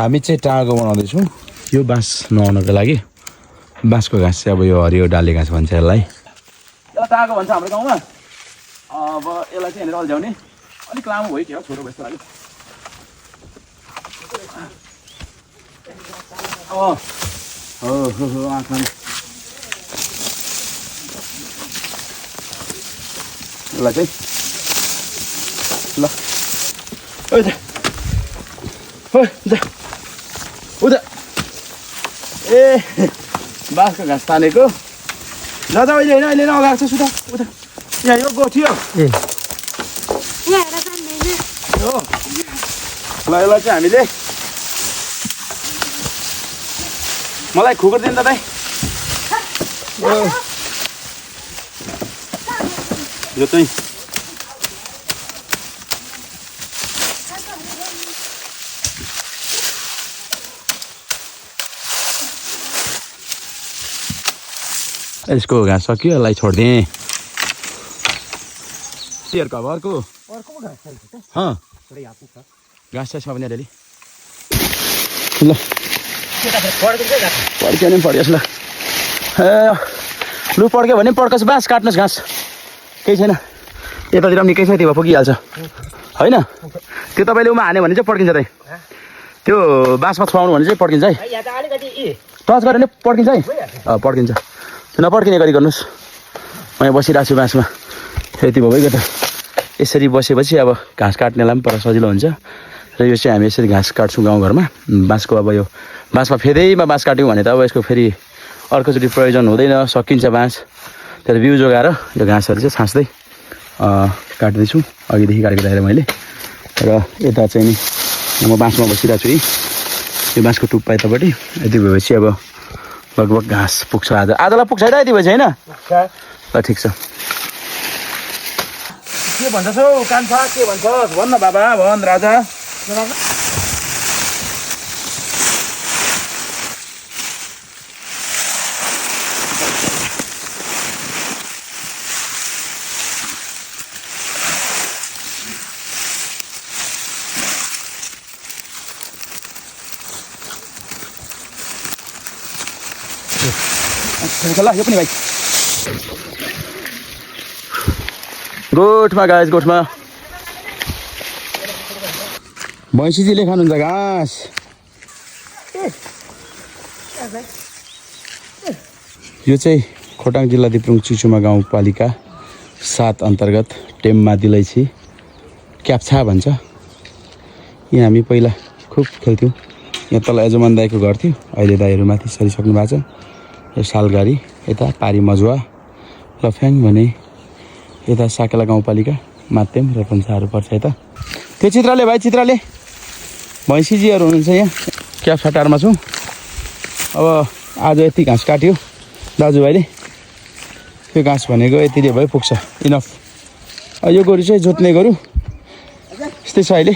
हामी चाहिँ टाँगो बनाउँदैछौँ यो बाँस नुहाउनको लागि बाँसको घाँस चाहिँ अब यो हरियो डाले घाँस भन्छ यसलाई टाँगो भन्छ हाम्रो गाउँमा अब यसलाई चाहिँ हेरेर अल्झ्याउने अलिक लामो भयो के हो छोटो भएछ लाग्यो आँखा यसलाई चाहिँ ल उता ए बाँसको घाँस तानेको दादा अहिले होइन अहिले अगाएको छ सुता उता यहाँ यो गोठी हो ल यसलाई चाहिँ हामीले मलाई खुकुर दिनु दादा यो चाहिँ यसको घाँस सक्यो यसलाई छोडिदिएँ तिहारको अब अर्को घाँस चाहिँ छ भने अलिअलि ल पड्क्यो भने पनि पड्कियोस् ल लु पड्क्यो भने पनि पड्कोस् बाँस काट्नुहोस् घाँस केही छैन यतातिर पनि निकै छ त्यो पुगिहाल्छ होइन त्यो तपाईँले उमा हान्यो भने चाहिँ पड्किन्छ त त्यो बाँसमा छुवाउनु भने चाहिँ पड्किन्छ है टच गऱ्यो भने पड्किन्छ है पड्किन्छ नपड्किने गरी गर्नुहोस् म यहाँ बसिरहेको छु बाँसमा यति भयो त यसरी बसेपछि अब घाँस काट्नेलाई पनि पर सजिलो हुन्छ र यो चाहिँ हामी यसरी घाँस काट्छौँ गाउँघरमा बाँसको अब यो बाँसमा फेदैमा बाँस काट्यौँ भने त अब यसको फेरि अर्कोचोटि प्रयोजन हुँदैन सकिन्छ बाँस तर बिउ जोगाएर यो घाँसहरू चाहिँ छाँच्दै काट्दैछु अघिदेखि काटेको देखेर मैले र यता चाहिँ नि म बाँसमा बसिरहेको छु यो बाँसको टुप्पा यतापट्टि यति भएपछि अब लगभग घाँस पुग्छ आजलाई पुग्छ होइन यति भएपछि होइन ल ठिक छ के भन्छस् हौ कान्छा के भन्छस् भन्न बाबा भन राजा ल यो पनि भाइ गोठमा गाइस गोठमा भैँसीजीले खानुहुन्छ घाँस यो चाहिँ खोटाङ जिल्ला दिप्रुङ चिचुमा गाउँपालिका 7 अन्तर्गत टेम्मा दिलैछी क्याप्छा भन्छ यहाँ हामी पहिला खुब खेल्थ्यौँ यहाँ तल यजमान दाईको घर थियो अहिले दाईहरू माथि सरिसक्नु भएको छ यो सालगारी यता पारी मजुवा लफ्याङ भने यता साकेला गाउँपालिका माध्यम र पन्साहरू पर्छ यता त्यो चित्रले भाइ चित्रले भैँसीजीहरू हुनुहुन्छ यहाँ क्याप्छा टारमा छौँ अब आज यति घाँस काट्यो दाजुभाइले त्यो घाँस भनेको यतिले भयो पुग्छ इनफ यो गोरु चाहिँ जोत्ने गोरु यस्तै छ अहिले